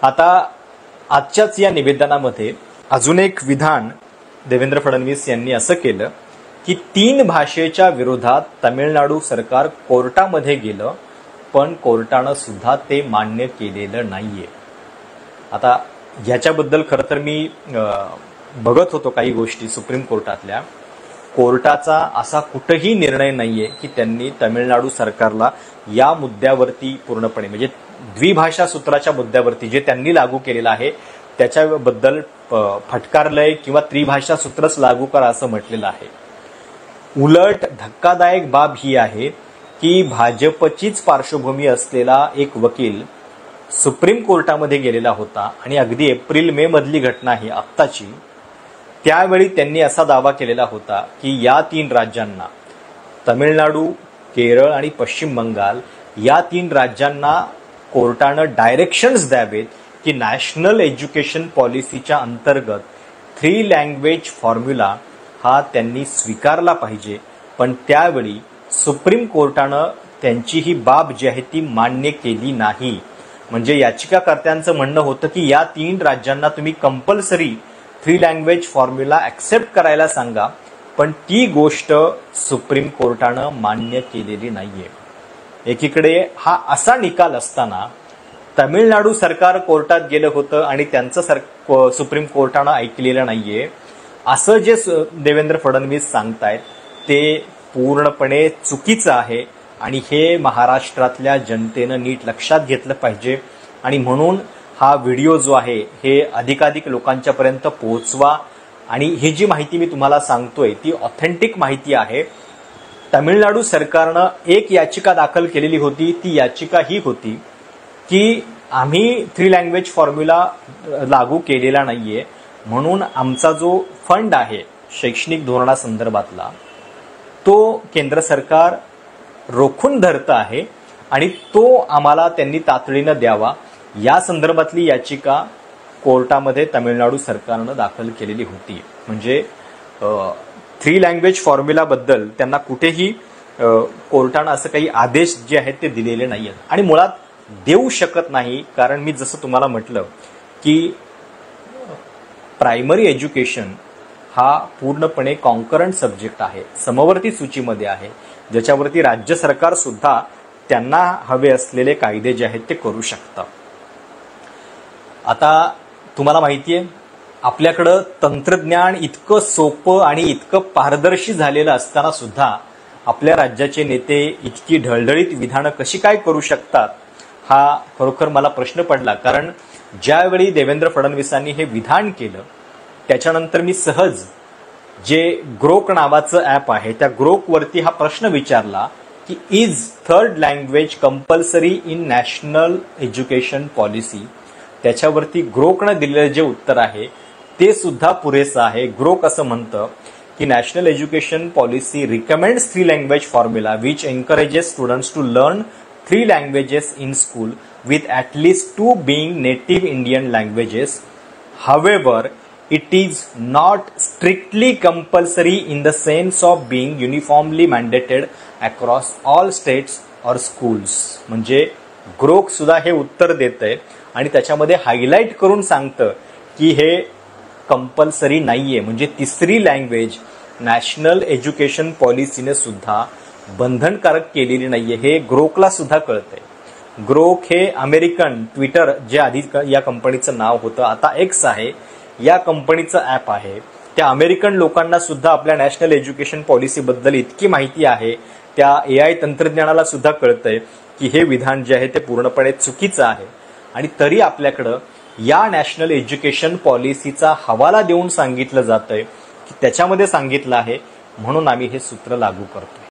आता आजच्याच या निवेदनामध्ये अजून एक विधान देवेंद्र फडणवीस यांनी असं केलं की 3 भाषेच्या विरोधात तमिळनाडू सरकार कोर्टामध्ये गेलं, पण कोर्टानं सुद्धा ते मान्य केलेलं नाहीये। आता ह्याच्याबद्दल खरं तर मी बघत होतो काही गोष्टी सुप्रीम कोर्टातल्या। कोर्टाचा असा कुठेही निर्णय नाहीये की त्यांनी तमिळनाडू सरकारला या मुद्द्यावरती पूर्णपणे म्हणजे द्विभाषा सूत्राच्या मुद्द्यावरती जे त्यांनी लागू केलेलं आहे त्याच्याबद्दल फटकारलंय किंवा त्रिभाषा सूत्रच लागू करा असं म्हटलेलं आहे। उलट धक्कादायक बाब ही आहे की भाजपचीच पार्श्वभूमी असलेला एक वकील सुप्रीम कोर्टामध्ये गेलेला होता आणि अगदी एप्रिल मे मधली घटना ही आत्ताची। त्यावेळी त्यांनी असा दावा केलेला होता की या 3 राज्यांना तमिळनाडू, केरळ आणि पश्चिम बंगाल या 3 राज्यांना कोर्टानं डायरेक्शन्स द्यावेत की नॅशनल एज्युकेशन पॉलिसीच्या अंतर्गत 3 लँग्वेज फॉर्म्युला हा त्यांनी स्वीकारला पाहिजे। पण त्यावेळी सुप्रीम कोर्टानं त्यांची ही बाब जी आहे ती मान्य केली नाही। म्हणजे याचिकाकर्त्यांचं म्हणणं होतं की या 3 राज्यांना तुम्ही कंपल्सरी 3 लँग्वेज फॉर्म्युला ऍक्सेप्ट करायला सांगा, पण ती गोष्ट सुप्रीम कोर्टानं मान्य केलेली नाहीये। एकीकडे हा असा निकाल असताना तमिळनाडू सरकार कोर्टात गेलं होतं आणि त्यांचं सुप्रीम कोर्टानं ऐकलेलं नाहीये असं जे देवेंद्र फडणवीस सांगतायत ते पूर्णपणे चुकीचं आहे आणि हे महाराष्ट्रातल्या जनतेनं नीट लक्षात घेतलं पाहिजे। आणि म्हणून हा व्हिडिओ जो आहे हे अधिकाधिक लोकांच्या पर्यंत पोहोचवा। आणि ही जी माहिती मी तुम्हाला सांगतोय ती ऑथेंटिक माहिती आहे। तमिळनाडू सरकारनं एक याचिका दाखल केलेली होती, ती याचिका ही होती की आम्ही 3 लँग्वेज फॉर्म्युला लागू केलेला नाहीये, म्हणून आमचा जो फंड आहे शैक्षणिक धोरणासंदर्भातला तो केंद्र सरकार रोखून धरतं आहे आणि तो आम्हाला त्यांनी तातडीनं द्यावा। या संदर्भातली याचिका कोर्टामध्ये तमिळनाडू सरकारनं दाखल केलेली होती। म्हणजे 3 लँग्वेज फॉर्म्युला बद्दल त्यांना कुठेही कोर्टानं असं काही आदेश जे आहेत ते दिलेले नाहीयेत आणि मुळात देऊ शकत नाही। कारण मी जसं तुम्हाला म्हटलं की प्रायमरी एज्युकेशन हा पूर्णपणे कॉन्करंट सब्जेक्ट आहे, समवर्ती सूचीमध्ये आहे, ज्याच्यावरती राज्य सरकार सुद्धा त्यांना हवे असलेले कायदे जे आहेत ते करू शकतं। आता तुम्हाला माहिती आहे आपल्याकडं तंत्रज्ञान इतकं सोपं आणि इतकं पारदर्शी झालेलं असताना सुद्धा आपल्या राज्याचे नेते इतकी ढळढळीत विधानं कशी काय करू शकतात हा खरोखर मला प्रश्न पडला। कारण ज्यावेळी देवेंद्र फडणवीसांनी हे विधान केलं त्याच्यानंतर मी सहज जे ग्रोक नावाचं ॲप आहे त्या ग्रोकवरती हा प्रश्न विचारला की is 3rd language compulsory in national Education policy. त्याच्यावरती ग्रोकनं दिलेलं जे उत्तर आहे ते सुद्धा पुरेसं आहे। ग्रोक असं म्हणतं की National Education Policy recommends 3 language formula which encourages students to learn 3 languages in school with at least 2 being native Indian languages. However, it is not strictly compulsory in the sense of being uniformly mandated across all states or schools. म्हणजे Grok सुद्धा हे उत्तर देतंय आणि त्याच्यामध्ये highlight करून सांगतं की हे कंपल्सरी नाहीये। म्हणजे 3री लँग्वेज नॅशनल एज्युकेशन पॉलिसीने सुद्धा बंधनकारक केलेली नाहीये, हे ग्रोकला सुद्धा कळतंय। ग्रोक हे अमेरिकन ट्विटर जे आधी या कंपनीचं नाव होतं आता एक्स आहे या कंपनीचं ॲप आहे। त्या अमेरिकन लोकांना सुद्धा आपल्या नॅशनल एज्युकेशन पॉलिसी बद्दल इतकी माहिती आहे, त्या AI तंत्रज्ञानाला सुद्धा कळतंय की हे विधान जे आहे ते पूर्णपणे चुकीचं आहे। आणि तरी आपल्याकडं या नॅशनल एज्युकेशन पॉलिसीचा हवाला देऊन सांगितलं जातंय की त्याच्यामध्ये सांगितलं आहे म्हणून आम्ही हे सूत्र लागू करतोय।